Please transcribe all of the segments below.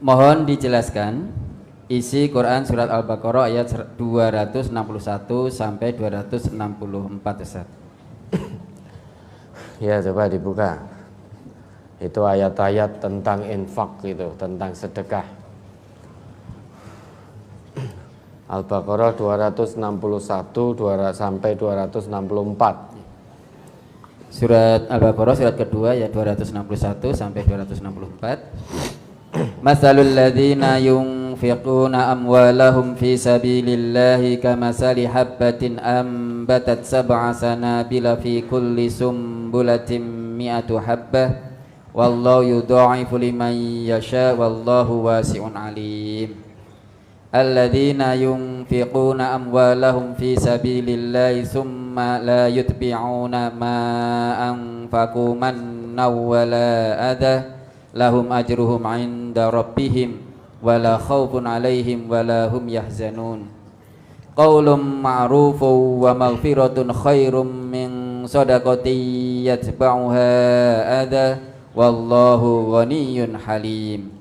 Mohon dijelaskan isi Quran surat Al-Baqarah ayat 261 sampai 264 Ustaz. Ya, coba dibuka. Itu ayat-ayat tentang infak itu, tentang sedekah. Al-Baqarah 261 sampai 264. Surat Al-Baqarah surat kedua ya 261 sampai 264. Masalul ladzina yunfiquna amwalahum fi sabilillahi kamasali habbatin ambatat sab'a sanabila fi kulli sumbulatin mi'atu habbah wallahu yudha'ifu liman yasha wallahu wasi'un alim. Alladzina yunfiquna amwalahum fi sabilillahi thumma la yutbi'una ma anfaqu mannaw wala adha lahum ajruhum 'inda rabbihim wala khaufun 'alaihim wala hum yahzanun. Qaulun ma'rufun wa maghfiratun khairum min shadaqatin yatba'uha adha wallahu ghaniyyun halim.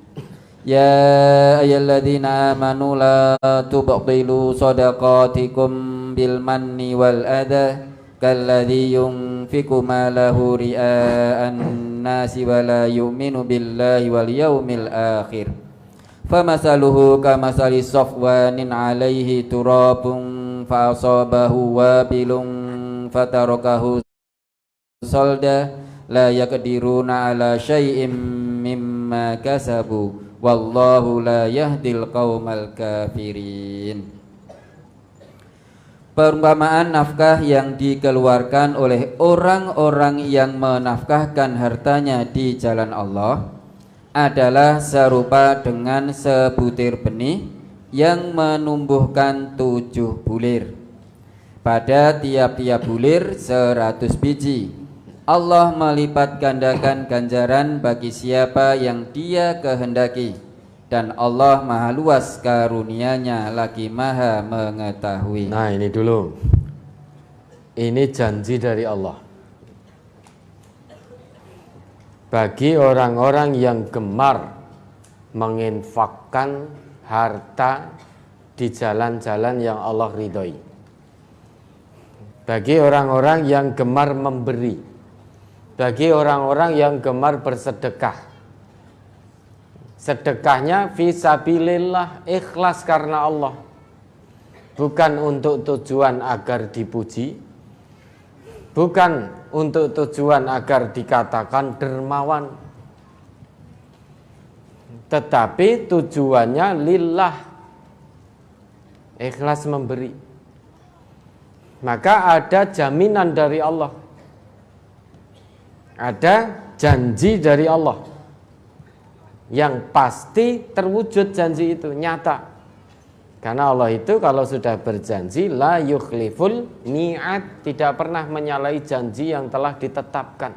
Ya ayyuhalladzina amanu la tubtilu shadaqatikum bil manni wal adha kalladzi yunfiqu malahu ria'an nasi wa la yu'minu billahi wal yawmil akhir famasaluhu kamasali safwanin 'alaihi turabun fa asabahu wabilun fatarakahu salda la yaqdiruna ala syai'im mimma kasabu wallahu la yahdil qaumal kafirin. Perumpamaan nafkah yang dikeluarkan oleh orang-orang yang menafkahkan hartanya di jalan Allah adalah serupa dengan sebutir benih yang menumbuhkan 7 bulir. Pada tiap-tiap bulir 100 biji. Allah melipat gandakan ganjaran bagi siapa yang Dia kehendaki. Dan Allah maha luas karunia-Nya lagi maha mengetahui. Nah, ini dulu. Ini janji dari Allah. Bagi orang-orang yang gemar menginfakkan harta di jalan-jalan yang Allah ridhoi. Bagi orang-orang yang gemar memberi. Bagi orang-orang yang gemar bersedekah. Sedekahnya fisabilillah, ikhlas karena Allah, bukan untuk tujuan agar dipuji, bukan untuk tujuan agar dikatakan dermawan, tetapi tujuannya lillah, ikhlas memberi. Maka ada jaminan dari Allah, ada janji dari Allah yang pasti terwujud janji itu, nyata. Karena Allah itu kalau sudah berjanji la yukhliful mi'ad, tidak pernah menyalahi janji yang telah ditetapkan.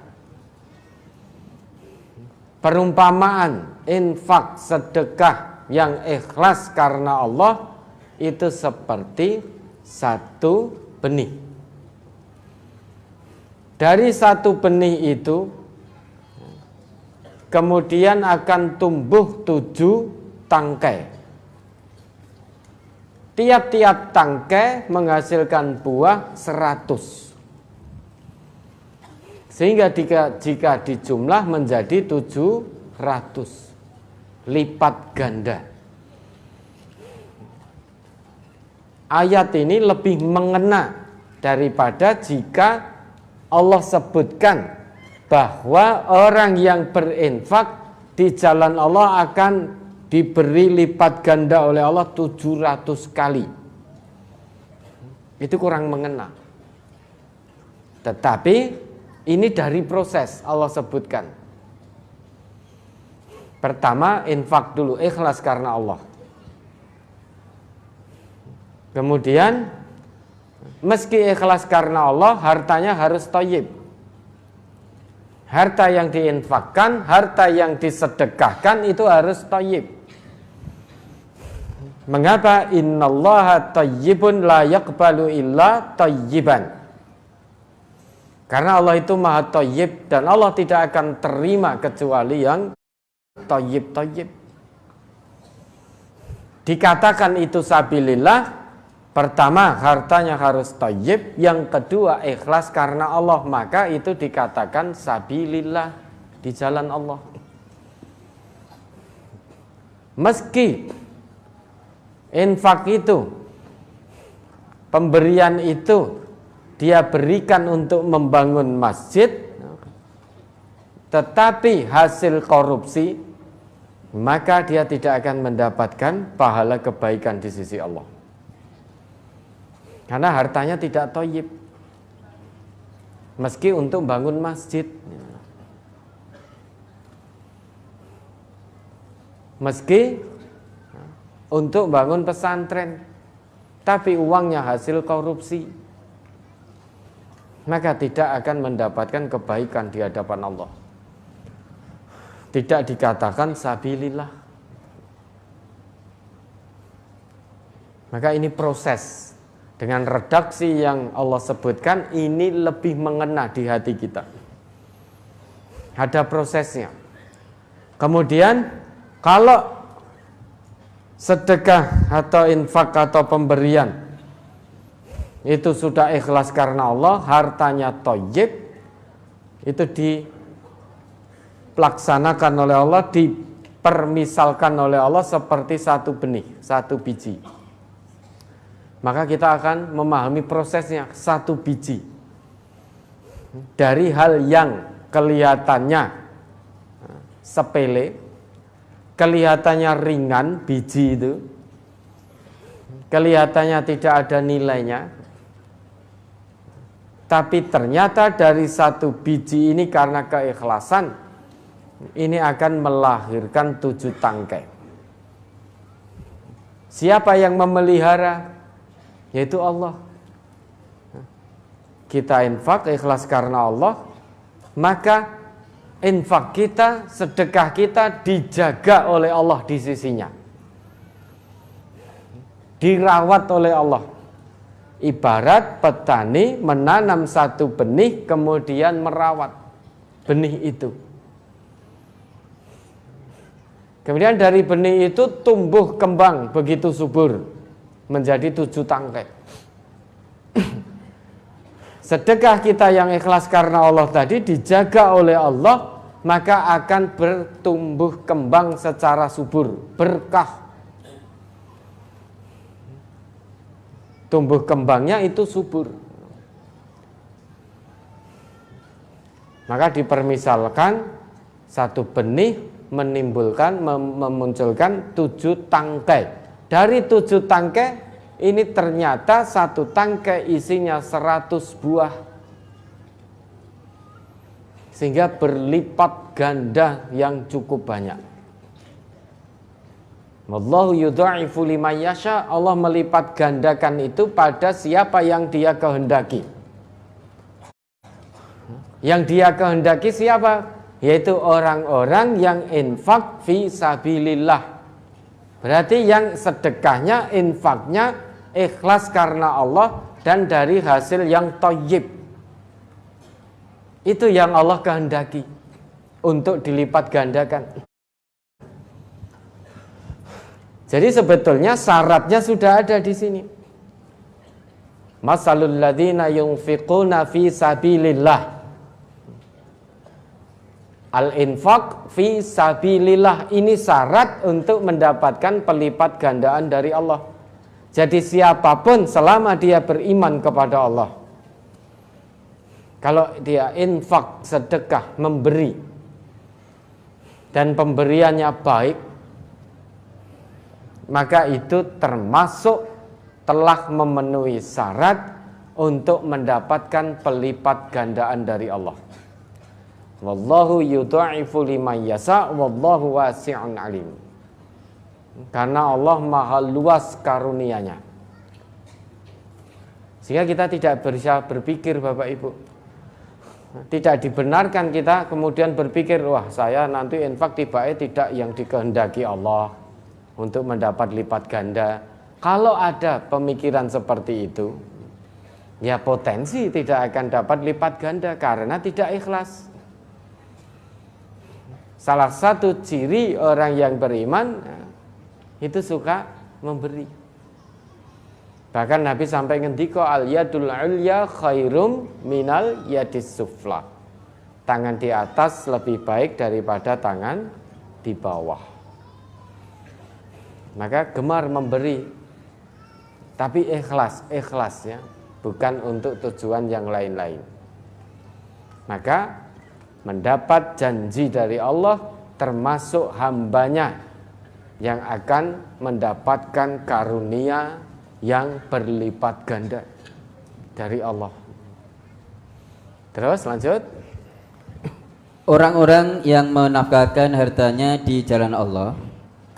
Perumpamaan infak sedekah yang ikhlas karena Allah itu seperti satu benih. Dari satu benih itu kemudian akan tumbuh 7 tangkai. Tiap-tiap tangkai menghasilkan buah 100. Sehingga jika dijumlah menjadi 700. Lipat ganda. Ayat ini lebih mengena daripada jika Allah sebutkan bahwa orang yang berinfak di jalan Allah akan diberi lipat ganda oleh Allah 700 kali. Itu kurang mengena. Tetapi ini dari proses Allah sebutkan. Pertama, infak dulu, ikhlas karena Allah. Kemudian, meski ikhlas karena Allah, hartanya harus thayyib. Harta yang diinfakkan, harta yang disedekahkan itu harus thayyib. Mengapa? Innallaha thayyibun la yaqbalu illa thayyiban. Karena Allah itu maha thayyib dan Allah tidak akan terima kecuali yang thayyib-thayyib. dikatakan itu sabilillah, pertama hartanya harus thayyib, yang kedua ikhlas karena Allah, maka itu dikatakan sabilillah, di jalan Allah. Meski infak itu, pemberian itu dia berikan untuk membangun masjid, tetapi hasil korupsi, maka dia tidak akan mendapatkan pahala kebaikan di sisi Allah. Karena hartanya tidak thayyib. Meski untuk bangun masjid, meski untuk bangun pesantren, tapi uangnya hasil korupsi, maka tidak akan mendapatkan kebaikan di hadapan Allah. Tidak dikatakan sabilillah. Maka ini proses. Dengan redaksi yang Allah sebutkan, ini lebih mengena di hati kita. Ada prosesnya. Kemudian kalau sedekah atau infak atau pemberian itu sudah ikhlas karena Allah, hartanya thayyib, itu dilaksanakan oleh Allah, dipermisalkan oleh Allah seperti satu benih, satu biji. Maka kita akan memahami prosesnya, satu biji. Dari hal yang kelihatannya sepele, kelihatannya ringan, biji itu, kelihatannya tidak ada nilainya, tapi ternyata dari satu biji ini karena keikhlasan, ini akan melahirkan 7 tangkai. Siapa yang memelihara? Yaitu Allah. Kita infak ikhlas karena Allah, maka infak kita, sedekah kita dijaga oleh Allah di sisinya, dirawat oleh Allah. Ibarat petani menanam satu benih, kemudian merawat benih itu. Kemudian dari benih itu tumbuh kembang begitu subur, menjadi 7 tangkai. Sedekah kita yang ikhlas karena Allah tadi dijaga oleh Allah, maka akan bertumbuh kembang secara subur, berkah. Tumbuh kembangnya itu subur. Maka dipermisalkan satu benih memunculkan 7 tangkai. Dari 7 tangkai ini ternyata satu tangkai isinya 100 buah, sehingga berlipat ganda yang cukup banyak. Wallahu yudha'ifu liman yasha, Allah melipat gandakan itu pada siapa yang Dia kehendaki. Yang Dia kehendaki siapa? Yaitu orang-orang yang infak fi sabilillah. Berarti yang sedekahnya, infaknya ikhlas karena Allah dan dari hasil yang thayyib. Itu yang Allah kehendaki untuk dilipat gandakan. Jadi sebetulnya syaratnya sudah ada di sini. Masalul ladzina yunfiquna fi sabilillah. Al-infaq fi sabilillah, ini syarat untuk mendapatkan pelipat gandaan dari Allah. Jadi siapapun selama dia beriman kepada Allah, kalau dia infak, sedekah, memberi, dan pemberiannya baik, maka itu termasuk telah memenuhi syarat untuk mendapatkan pelipat gandaan dari Allah. Wallahu yudha'ifu liman yasha wallahu wasi'un alim. Karena Allah maha luas karunia-Nya. Sehingga kita tidak bisa berpikir, Bapak Ibu, tidak dibenarkan kita kemudian berpikir, wah saya nanti infak tiba-tiba tidak yang dikehendaki Allah untuk mendapat lipat ganda. Kalau ada pemikiran seperti itu, ya potensi tidak akan dapat lipat ganda karena tidak ikhlas. Salah satu ciri orang yang beriman itu suka memberi. Bahkan Nabi sampai ngendika al yadul ulya khairum minal yadis sufla. Tangan di atas lebih baik daripada tangan di bawah. Maka gemar memberi, tapi ikhlas ya, bukan untuk tujuan yang lain-lain. Maka mendapat janji dari Allah termasuk hambanya yang akan mendapatkan karunia yang berlipat ganda dari Allah. Terus lanjut. Orang-orang yang menafkahkan hartanya di jalan Allah,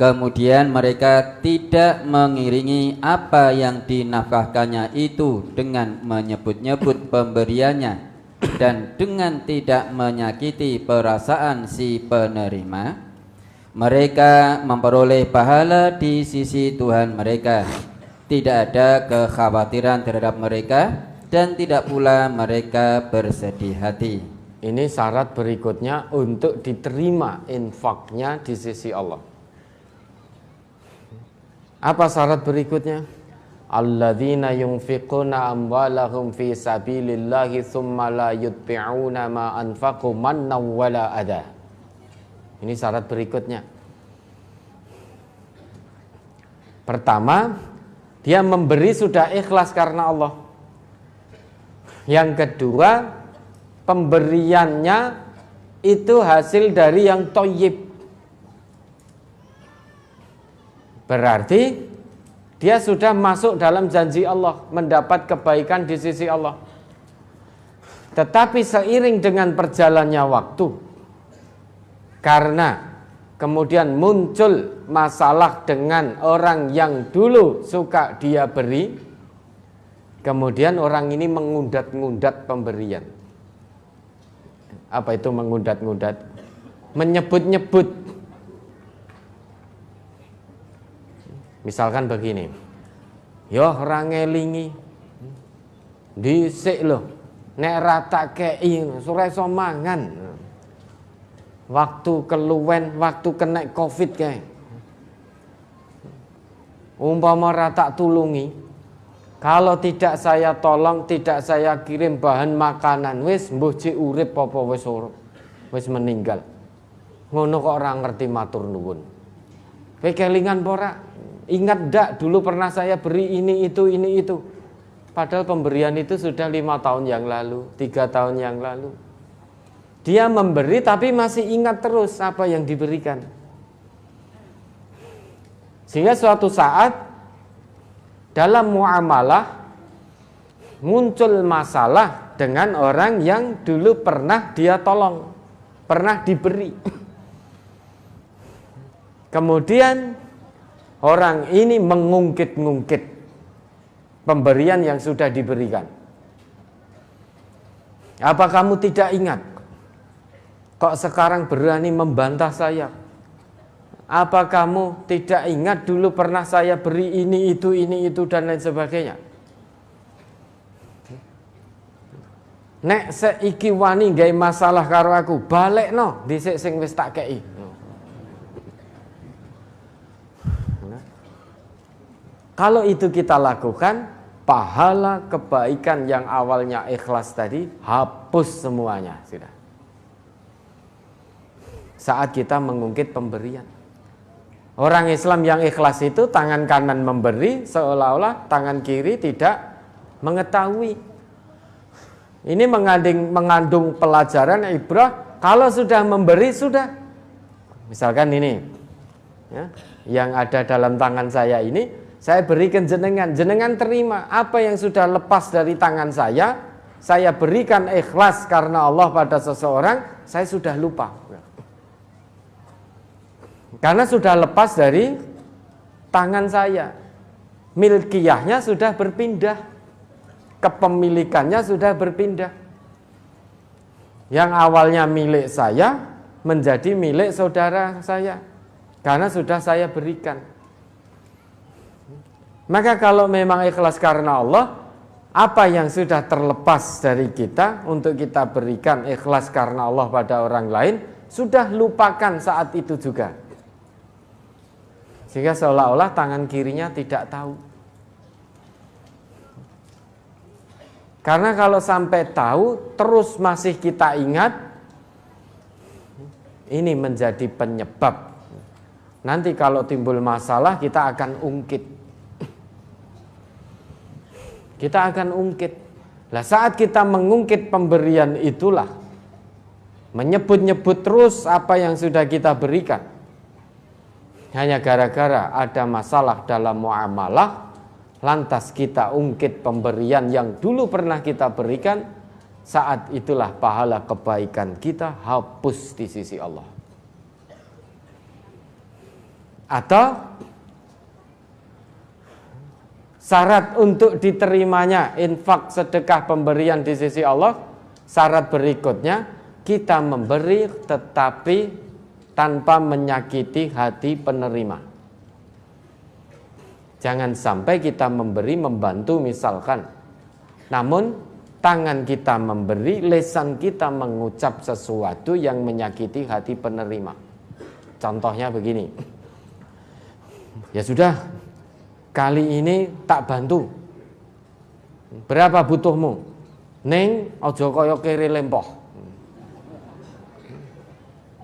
kemudian mereka tidak mengiringi apa yang dinafkahkannya itu dengan menyebut-nyebut pemberiannya dan dengan tidak menyakiti perasaan si penerima, mereka memperoleh pahala di sisi Tuhan mereka. Tidak ada kekhawatiran terhadap mereka dan tidak pula mereka bersedih hati. Ini syarat berikutnya untuk diterima infaknya di sisi Allah. Apa syarat berikutnya? Alladzina yunfiquna amwalahum fi sabilillahi tsumma la yutbi'una ma anfaqu mannaw wala adha. Ini syarat berikutnya. Pertama, dia memberi sudah ikhlas karena Allah. Yang kedua, pemberiannya itu hasil dari yang thayyib. Berarti dia sudah masuk dalam janji Allah, mendapat kebaikan di sisi Allah. Tetapi seiring dengan perjalannya waktu, karena kemudian muncul masalah dengan orang yang dulu suka dia beri, kemudian orang ini mengundat-ngundat pemberian. Apa itu mengundat-ngundat? Menyebut-nyebut. Misalkan begini, yo ora ngelingi dhisik lho, nek ra tak kei ora iso mangan. Waktu keluwen, waktu kena Covid kae. Umpama ra tak tulungi, kalau tidak saya tolong, tidak saya kirim bahan makanan, wis mbuh cik urip apa wis meninggal. Ngono kok ora ngerti matur nuwun. Kowe kelingan apa ora? Ingat ndak dulu pernah saya beri ini itu. Padahal pemberian itu sudah 5 tahun yang lalu, 3 tahun yang lalu. Dia memberi tapi masih ingat terus apa yang diberikan. Sehingga suatu saat dalam muamalah muncul masalah dengan orang yang dulu pernah dia tolong, pernah diberi. Kemudian orang ini mengungkit-ngungkit pemberian yang sudah diberikan. Apa kamu tidak ingat? Kok sekarang berani membantah saya? Apa kamu tidak ingat dulu pernah saya beri ini itu dan lain sebagainya? Nek seiki wani gawe masalah karo aku, balekno dhisik sing wis tak kei. Kalau itu kita lakukan, pahala kebaikan yang awalnya ikhlas tadi hapus semuanya sudah. Saat kita mengungkit pemberian. Orang Islam yang ikhlas itu tangan kanan memberi seolah-olah tangan kiri tidak mengetahui. Ini mengandung pelajaran ibrah. Kalau sudah memberi sudah. Misalkan ini ya, yang ada dalam tangan saya ini, saya berikan jenengan terima apa yang sudah lepas dari tangan saya berikan ikhlas karena Allah pada seseorang, saya sudah lupa. Karena sudah lepas dari tangan saya. Milkiyahnya sudah berpindah. Kepemilikannya sudah berpindah. Yang awalnya milik saya menjadi milik saudara saya. Karena sudah saya berikan. Maka kalau memang ikhlas karena Allah, apa yang sudah terlepas dari kita untuk kita berikan ikhlas karena Allah pada orang lain, sudah lupakan saat itu juga. Sehingga seolah-olah tangan kirinya tidak tahu. Karena kalau sampai tahu terus masih kita ingat, ini menjadi penyebab. Nanti kalau timbul masalah kita akan ungkit. Kita akan ungkit. Nah, saat kita mengungkit pemberian itulah menyebut-nyebut terus apa yang sudah kita berikan. Hanya gara-gara ada masalah dalam muamalah, lantas kita ungkit pemberian yang dulu pernah kita berikan, saat itulah pahala kebaikan kita hapus di sisi Allah. Atau syarat untuk diterimanya infak sedekah pemberian di sisi Allah, syarat berikutnya kita memberi tetapi tanpa menyakiti hati penerima. Jangan sampai kita memberi membantu misalkan, namun tangan kita memberi, lisan kita mengucap sesuatu yang menyakiti hati penerima. Contohnya begini, ya sudah, kali ini tak bantu. Berapa butuhmu? Ning aja kaya kere lempoh.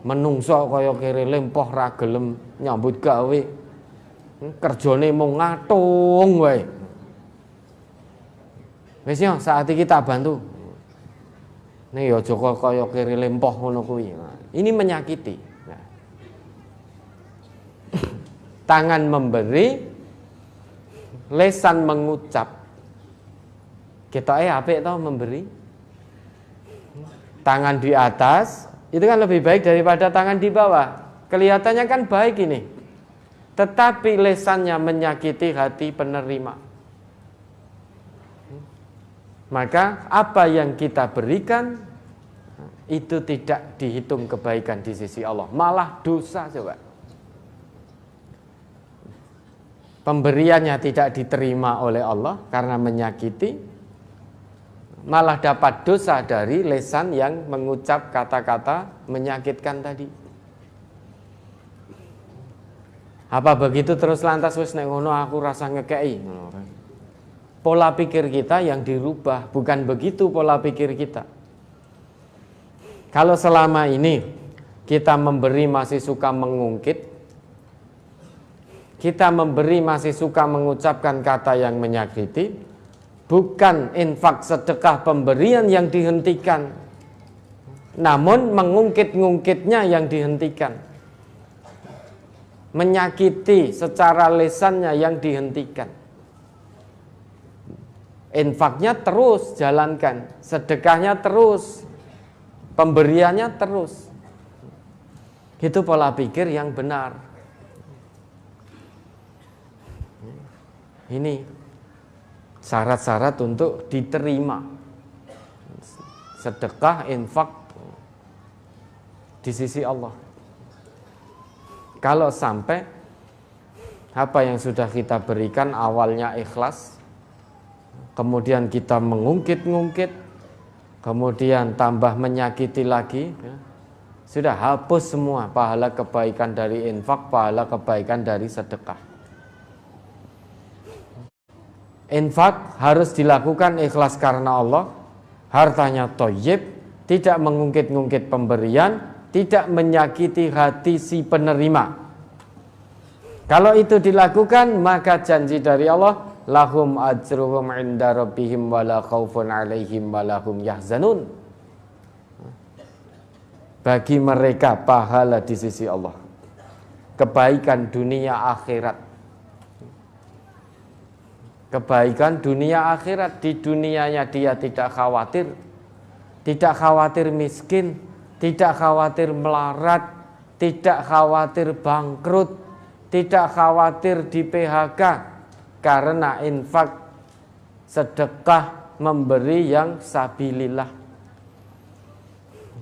Menungso kaya kere lempoh ra gelem nyambut gawe. Kerjane mau ngatung wae. Wis yo saat iki tak bantu. Ning ya aja kaya kere lempoh ngono kuwi. Ini menyakiti. Nah. Tangan memberi, lisan mengucap. Ketoke apik to memberi. Tangan di atas itu kan lebih baik daripada tangan di bawah. Kelihatannya kan baik ini. Tetapi lesannya menyakiti hati penerima. Maka apa yang kita berikan itu tidak dihitung kebaikan di sisi Allah, malah dosa coba. Pemberiannya tidak diterima oleh Allah karena menyakiti, malah dapat dosa dari lesan yang mengucap kata-kata menyakitkan tadi. Apa begitu terus lantas wis nek ngono aku rasa ngekei. Pola pikir kita yang dirubah, bukan begitu pola pikir kita. Kalau selama ini kita memberi masih suka mengungkit, kita memberi masih suka mengucapkan kata yang menyakiti, bukan infak sedekah pemberian yang dihentikan, namun mengungkit-ngungkitnya yang dihentikan. Menyakiti secara lesannya yang dihentikan. Infaknya terus jalankan, sedekahnya terus, pemberiannya terus. Itu pola pikir yang benar. Ini syarat-syarat untuk diterima sedekah, infak di sisi Allah. Kalau sampai apa yang sudah kita berikan awalnya ikhlas, kemudian kita mengungkit-ngungkit, kemudian tambah menyakiti lagi, sudah hapus semua pahala kebaikan dari infak, pahala kebaikan dari sedekah. Infak harus dilakukan ikhlas karena Allah, hartanya thayyib, tidak mengungkit-ungkit pemberian, tidak menyakiti hati si penerima. Kalau itu dilakukan, maka janji dari Allah, lahum ajruhum inda rabbihim wala khaufun alaihim wala hum yahzanun. Bagi mereka pahala di sisi Allah, kebaikan dunia akhirat. Kebaikan dunia akhirat. Di dunianya dia tidak khawatir, tidak khawatir miskin, tidak khawatir melarat, tidak khawatir bangkrut, tidak khawatir di PHK karena infak sedekah memberi yang sabilillah.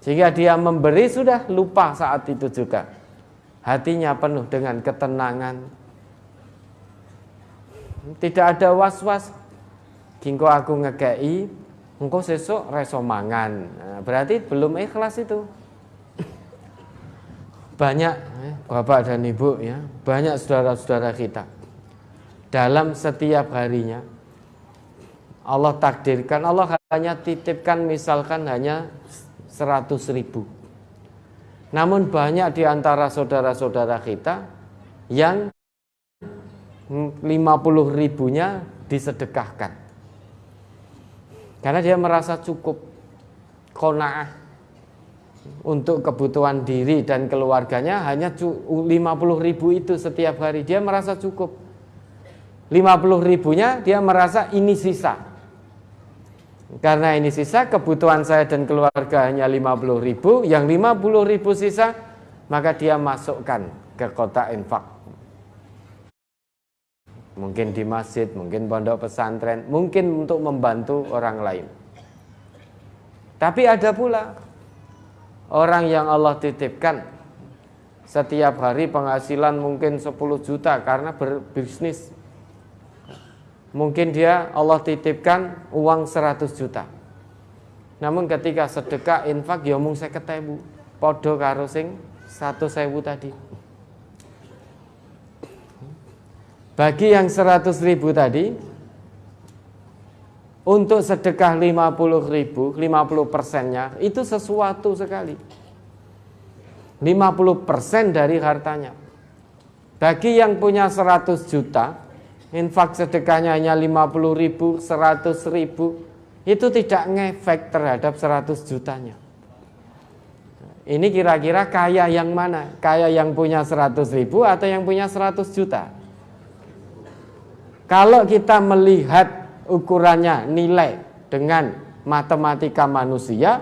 Jika dia memberi sudah lupa saat itu juga. Hatinya penuh dengan ketenangan. Tidak ada was-was. Kingko aku ngekei, engkau sesuk reso mangan. Nah, berarti belum ikhlas itu. Banyak Bapak dan Ibu ya, banyak saudara-saudara kita dalam setiap harinya Allah takdirkan, Allah hanya titipkan misalkan hanya 100.000. Namun banyak di antara saudara-saudara kita yang 50.000-nya disedekahkan. Karena dia merasa cukup, qanaah untuk kebutuhan diri dan keluarganya hanya 50.000 itu setiap hari. Dia merasa cukup. 50.000-nya dia merasa ini sisa. Karena ini sisa, kebutuhan saya dan keluarga hanya 50.000, yang 50.000 sisa, maka dia masukkan ke kotak infak. Mungkin di masjid, mungkin pondok pesantren, mungkin untuk membantu orang lain. Tapi ada pula orang yang Allah titipkan setiap hari penghasilan mungkin 10 juta karena berbisnis. Mungkin dia Allah titipkan uang 100 juta. Namun ketika sedekah infak ya mung 50.000, padha karo sing 100.000 tadi. Bagi yang 100.000 tadi, untuk sedekah 50.000, 50%-nya itu sesuatu sekali. 50% dari hartanya. Bagi yang punya 100 juta, infak sedekahnya hanya 50.000, 100.000, itu tidak ngefek terhadap 100 jutanya. Ini kira-kira kaya yang mana? Kaya yang punya 100.000 atau yang punya 100 juta? Kalau kita melihat ukurannya nilai dengan matematika manusia,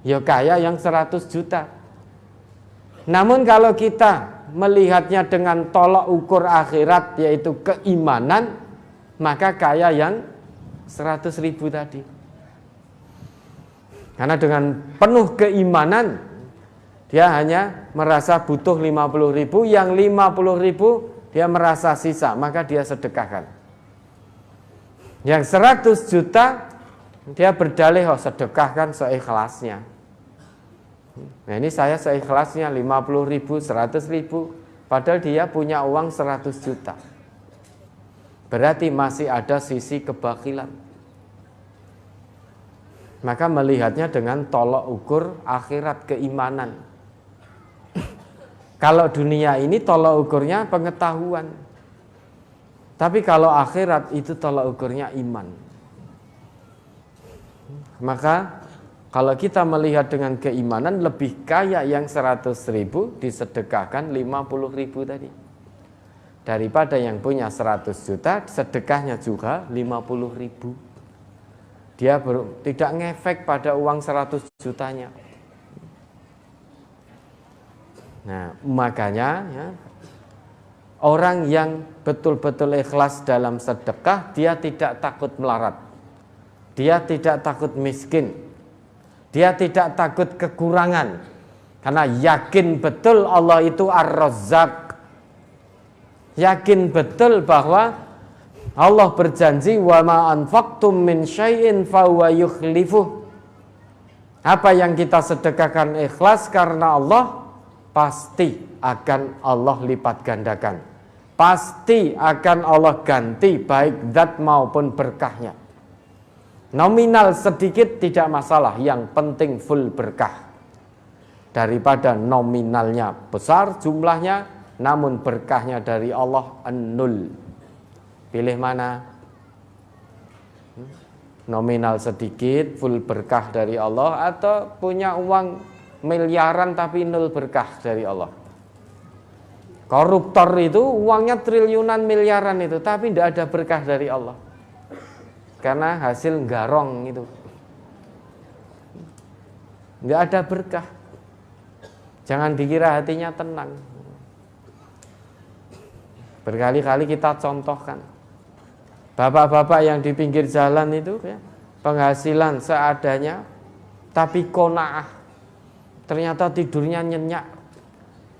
ya kaya yang 100 juta. Namun kalau kita melihatnya dengan tolak ukur akhirat, yaitu keimanan, maka kaya yang 100.000 tadi. Karena dengan penuh keimanan, dia hanya merasa butuh 50.000, yang 50.000 dia merasa sisa, maka dia sedekahkan. Yang 100 juta dia berdalih, oh sedekahkan seikhlasnya. Nah ini saya seikhlasnya 50.000, 100.000, padahal dia punya uang 100 juta. Berarti masih ada sisi kebakilan. Maka melihatnya dengan tolok ukur akhirat, keimanan. Kalau dunia ini tolok ukurnya pengetahuan. Tapi kalau akhirat itu tolok ukurnya iman. Maka kalau kita melihat dengan keimanan, lebih kaya yang 100.000 disedekahkan 50.000 tadi. Daripada yang punya 100 juta, sedekahnya juga 50.000. Dia tidak ngefek pada uang 100 jutanya. Nah, makanya ya, orang yang betul-betul ikhlas dalam sedekah, dia tidak takut melarat. Dia tidak takut miskin. Dia tidak takut kekurangan. Karena yakin betul Allah itu Ar-Razzaq. Yakin betul bahwa Allah berjanji, wa ma anfaqtum min syai'in fahuwa yukhlifuh. Apa yang kita sedekahkan ikhlas karena Allah, pasti akan Allah lipat gandakan. Pasti akan Allah ganti, baik zat maupun berkahnya. Nominal sedikit tidak masalah, yang penting full berkah. Daripada nominalnya besar jumlahnya, namun berkahnya dari Allah nol. Pilih mana? Nominal sedikit, full berkah dari Allah, atau punya uang miliaran tapi nol berkah dari Allah. Koruptor itu uangnya triliunan miliaran itu, tapi tidak ada berkah dari Allah. Karena hasil garong itu. Tidak ada berkah. Jangan dikira hatinya tenang. Berkali-kali kita contohkan. Bapak-bapak yang di pinggir jalan itu ya, penghasilan seadanya, tapi qanaah. Ternyata tidurnya nyenyak.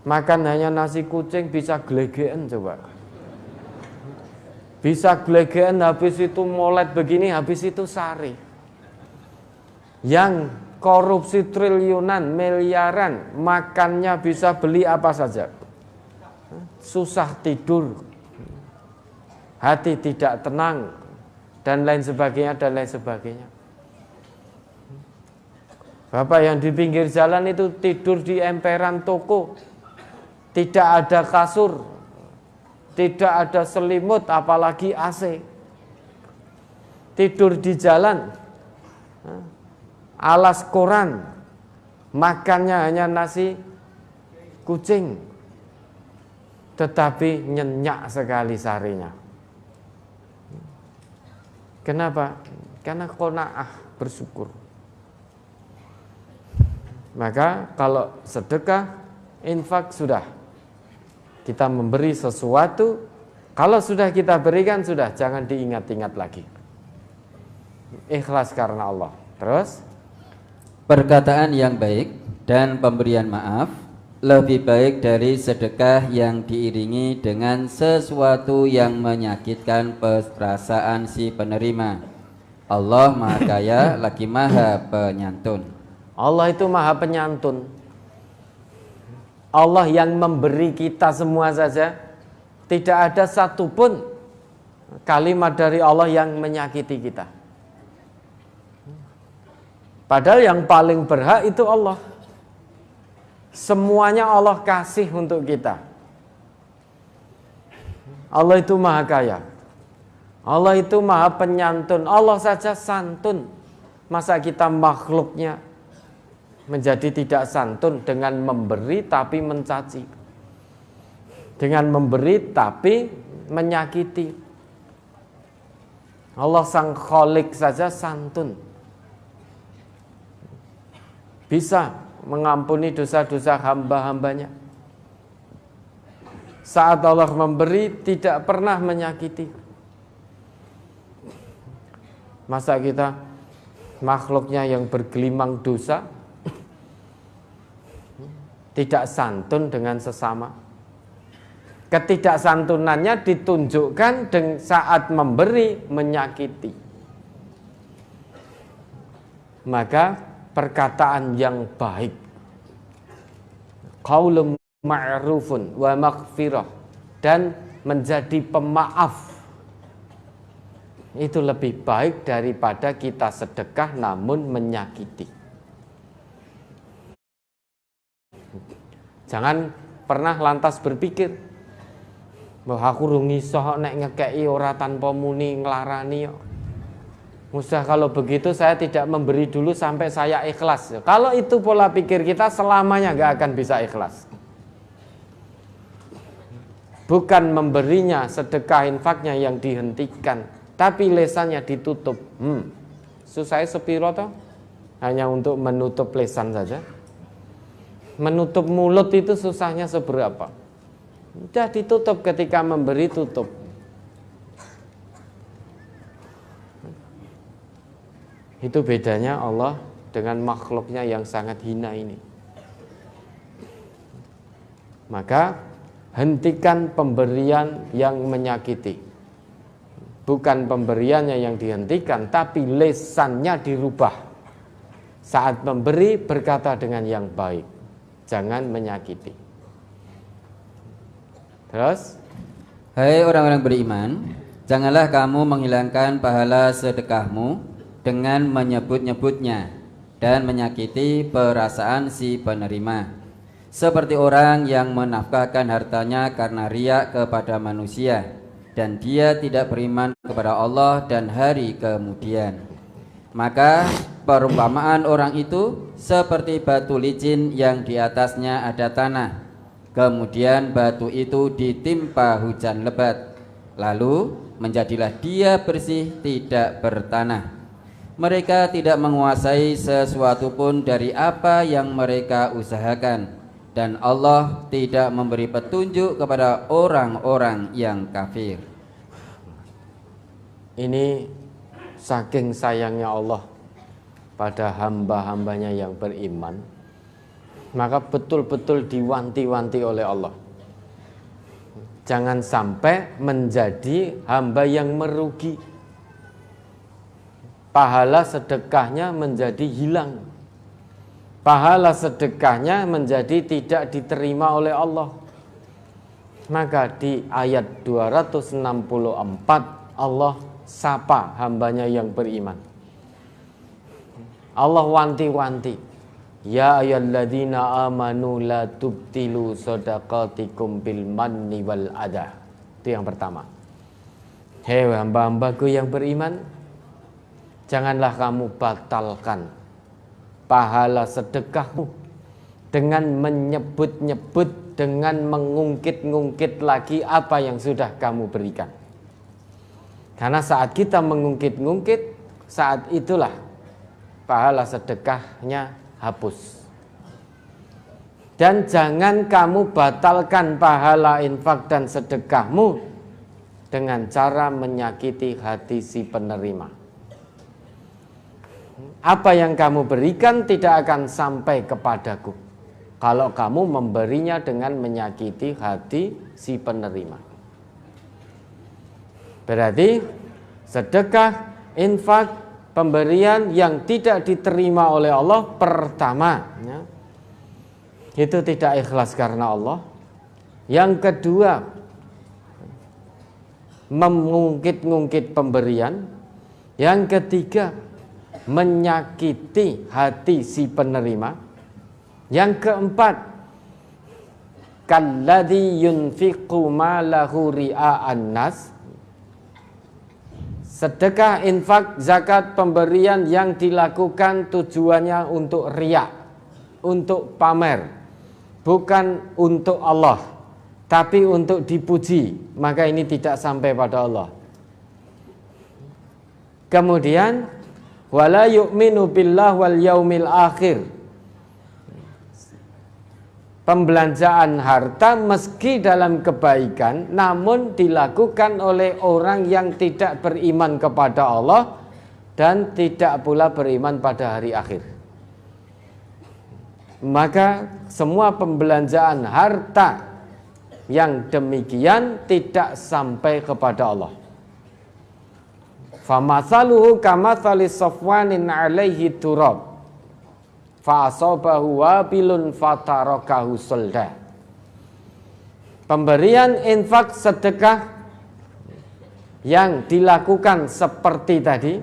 Makan hanya nasi kucing, bisa glegeen coba. Bisa glegeen, habis itu molet begini, habis itu sari. Yang korupsi triliunan, miliaran, makannya bisa beli apa saja. susah tidur, hati tidak tenang, dan lain sebagainya, dan lain sebagainya. Bapak yang di pinggir jalan itu tidur di emperan toko, tidak ada kasur, tidak ada selimut, apalagi AC. Tidur di jalan, alas koran, makannya hanya nasi kucing, tetapi nyenyak sekali sarinya. Kenapa? Karena qanaah, bersyukur. Maka kalau sedekah, infak sudah, kita memberi sesuatu, kalau sudah kita berikan sudah, jangan diingat-ingat lagi. Ikhlas karena Allah. Terus, perkataan yang baik dan pemberian maaf lebih baik dari sedekah yang diiringi dengan sesuatu yang menyakitkan perasaan si penerima. Allah Maha Kaya lagi Maha Penyantun. Allah itu Maha Penyantun. Allah yang memberi kita semua saja, tidak ada satupun kalimat dari Allah yang menyakiti kita. Padahal yang paling berhak itu Allah. Semuanya Allah kasih untuk kita. Allah itu Maha Kaya. Allah itu Maha Penyantun. Allah saja santun. Masa kita makhluknya menjadi tidak santun dengan memberi tapi mencaci, dengan memberi tapi menyakiti. Allah sang Khalik saja santun, bisa mengampuni dosa-dosa hamba-hambanya. Saat Allah memberi tidak pernah menyakiti. Masa kita makhluknya yang bergelimang dosa tidak santun dengan sesama? Ketidaksantunannya ditunjukkan saat memberi menyakiti. Maka perkataan yang baik, qaulun ma'rufun wa maghfirah, dan menjadi pemaaf, itu lebih baik daripada kita sedekah namun menyakiti. Jangan pernah lantas berpikir bahwa aku rungi soh nek ngekei ora tanpa muni nglarani kok. Mudah kalau begitu saya tidak memberi dulu sampai saya ikhlas. Kalau itu pola pikir kita, selamanya gak akan bisa ikhlas. Bukan memberinya, sedekah infaknya yang dihentikan, tapi lesannya ditutup. Susah sepiro toh? Hanya untuk menutup lesan saja. Menutup mulut itu susahnya seberapa? Sudah ditutup, ketika memberi tutup. Itu bedanya Allah dengan makhluknya yang sangat hina ini. Maka hentikan pemberian yang menyakiti. Bukan pemberiannya yang dihentikan, tapi lesannya dirubah. Saat memberi berkata dengan yang baik, jangan menyakiti. Terus, hai orang-orang beriman, janganlah kamu menghilangkan pahala sedekahmu dengan menyebut-nyebutnya dan menyakiti perasaan si penerima, seperti orang yang menafkahkan hartanya karena riya kepada manusia, dan dia tidak beriman kepada Allah dan hari kemudian. Maka perumpamaan orang itu seperti batu licin yang di atasnya ada tanah. Kemudian batu itu ditimpa hujan lebat, lalu menjadilah dia bersih, tidak bertanah. Mereka tidak menguasai sesuatu pun dari apa yang mereka usahakan, dan Allah tidak memberi petunjuk kepada orang-orang yang kafir. Ini saking sayangnya Allah pada hamba-hambanya yang beriman, maka betul-betul diwanti-wanti oleh Allah. Jangan sampai menjadi hamba yang merugi. Pahala sedekahnya menjadi hilang. Pahala sedekahnya menjadi tidak diterima oleh Allah. Maka di ayat 264 Allah sapa hambanya yang beriman. Allah wanti-wanti, ya ayyuhalladzina amanu la tubtilu shadaqatikum bil manni wal adha. Itu yang pertama. Hei hamba-hambaku yang beriman, janganlah kamu batalkan pahala sedekahmu dengan menyebut-nyebut, dengan mengungkit-ngungkit lagi apa yang sudah kamu berikan. Karena saat kita mengungkit-ngungkit, saat itulah pahala sedekahnya hapus. Dan jangan kamu batalkan pahala infak dan sedekahmu dengan cara menyakiti hati si penerima. Apa yang kamu berikan tidak akan sampai kepadaku kalau kamu memberinya dengan menyakiti hati si penerima. Berarti sedekah, infak, pemberian yang tidak diterima oleh Allah, pertama ya, itu tidak ikhlas karena Allah. Yang kedua, mengungkit-ungkit pemberian. Yang ketiga, menyakiti hati si penerima. Yang keempat, kalladzi yunfiqu malahu ria'an nas. Sedekah, infak, zakat, pemberian yang dilakukan tujuannya untuk riya, untuk pamer, bukan untuk Allah, tapi untuk dipuji, maka ini tidak sampai pada Allah. Kemudian wala yu'minu billah wal yaumil akhir. Pembelanjaan harta meski dalam kebaikan, namun dilakukan oleh orang yang tidak beriman kepada Allah dan tidak pula beriman pada hari akhir. Maka semua pembelanjaan harta yang demikian tidak sampai kepada Allah. Famathaluhu kamathali safwanin alaihi turab fa'asabahu wabilun fatarakahu solda. Pemberian infak sedekah yang dilakukan seperti tadi,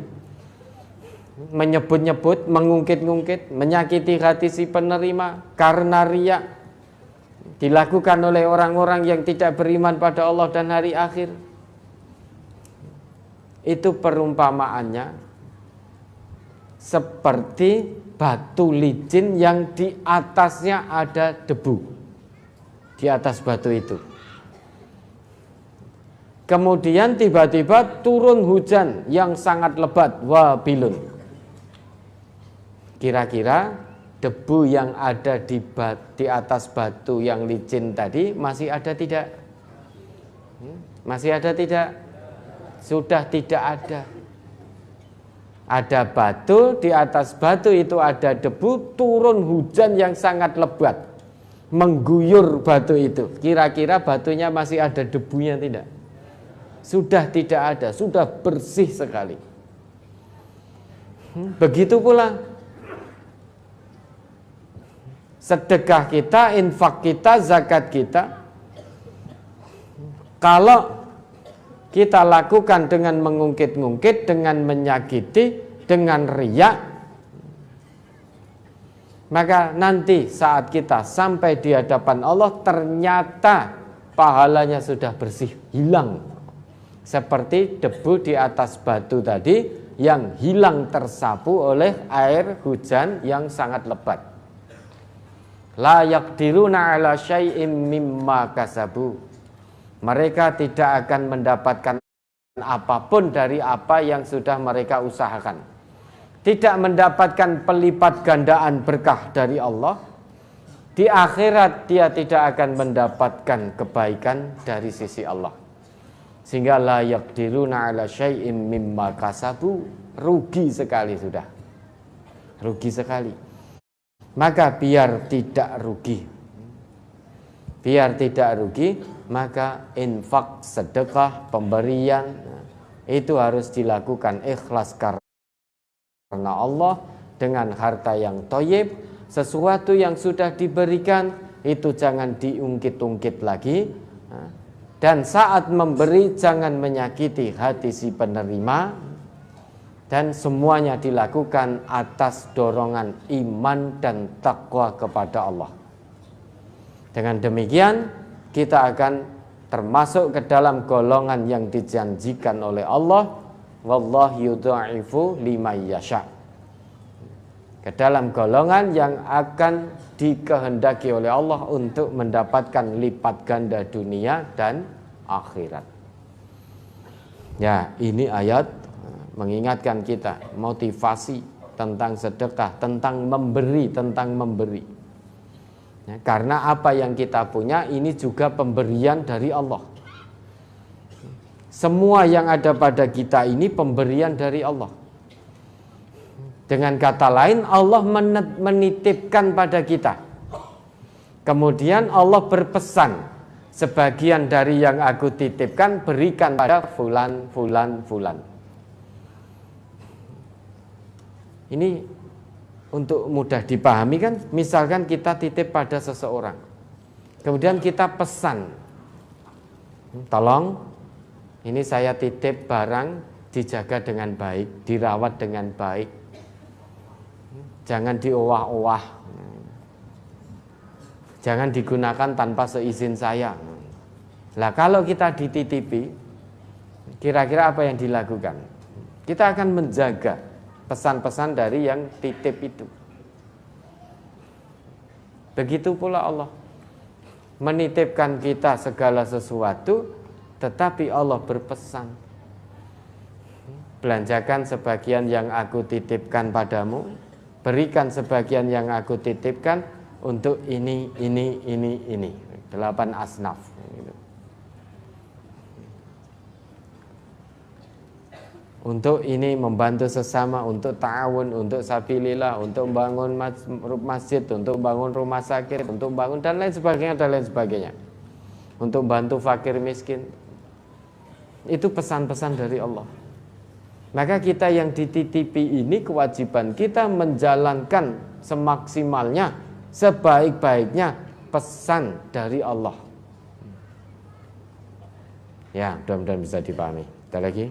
menyebut-nyebut, mengungkit-ungkit, menyakiti hati si penerima karena riya, dilakukan oleh orang-orang yang tidak beriman pada Allah dan hari akhir. Itu perumpamaannya seperti batu licin yang di atasnya ada debu di atas batu itu. Kemudian tiba-tiba turun hujan yang sangat lebat, wabilun. Kira-kira debu yang ada di atas batu yang licin tadi masih ada tidak? Masih ada tidak? Sudah tidak ada. Ada batu, di atas batu itu ada debu, turun hujan yang sangat lebat, mengguyur batu itu. Kira-kira batunya masih ada debunya tidak? Sudah tidak ada, sudah bersih sekali. Begitu pula sedekah kita, infak kita, zakat kita, kalau kita lakukan dengan mengungkit-ungkit, dengan menyakiti, dengan riya, maka nanti saat kita sampai di hadapan Allah ternyata pahalanya sudah bersih, hilang. Seperti debu di atas batu tadi yang hilang tersapu oleh air hujan yang sangat lebat. La yaqdiruna ala syai'im mimma kasabu. Mereka tidak akan mendapatkan apapun dari apa yang sudah mereka usahakan. Tidak mendapatkan pelipat gandaan berkah dari Allah. Di akhirat dia tidak akan mendapatkan kebaikan dari sisi Allah. Sehingga la yaqdiruna ala syai'im mimma kasabu. Rugi sekali sudah. Rugi sekali. Maka biar tidak rugi, maka infak, sedekah, pemberian itu harus dilakukan ikhlas karena Allah dengan harta yang thayyib. Sesuatu yang sudah diberikan itu jangan diungkit-ungkit lagi, Dan saat memberi jangan menyakiti hati si penerima, dan semuanya dilakukan atas dorongan iman dan takwa kepada Allah. Dengan demikian kita akan termasuk ke dalam golongan yang dijanjikan oleh Allah, wallahu yudha'ifu liman yasha, ke dalam golongan yang akan dikehendaki oleh Allah untuk mendapatkan lipat ganda dunia dan akhirat. Ya, ini ayat mengingatkan kita motivasi tentang sedekah, tentang memberi. Ya, karena apa yang kita punya ini juga pemberian dari Allah. Semua yang ada pada kita ini pemberian dari Allah. Dengan kata lain, Allah menitipkan pada kita. Kemudian Allah berpesan, sebagian dari yang aku titipkan berikan pada fulan. Ini untuk mudah dipahami kan, misalkan kita titip pada seseorang, kemudian kita pesan, tolong ini saya titip barang, dijaga dengan baik, dirawat dengan baik, jangan diowah-owah, jangan digunakan tanpa seizin saya. Lah kalau kita dititipi, kira-kira apa yang dilakukan? Kita akan menjaga pesan-pesan dari yang titip itu. Begitu pula Allah menitipkan kita segala sesuatu, tetapi Allah berpesan, belanjakan sebagian yang aku titipkan padamu, berikan sebagian yang aku titipkan untuk ini. 8 asnaf. Untuk ini membantu sesama, untuk ta'awun, untuk sabilillah, untuk membangun masjid, untuk bangun rumah sakit, untuk bangun dan lain sebagainya. Untuk bantu fakir miskin. Itu pesan-pesan dari Allah. Maka kita yang dititipi ini kewajiban kita menjalankan semaksimalnya, sebaik-baiknya pesan dari Allah. Ya, mudah-mudahan bisa dipahami. Ada lagi?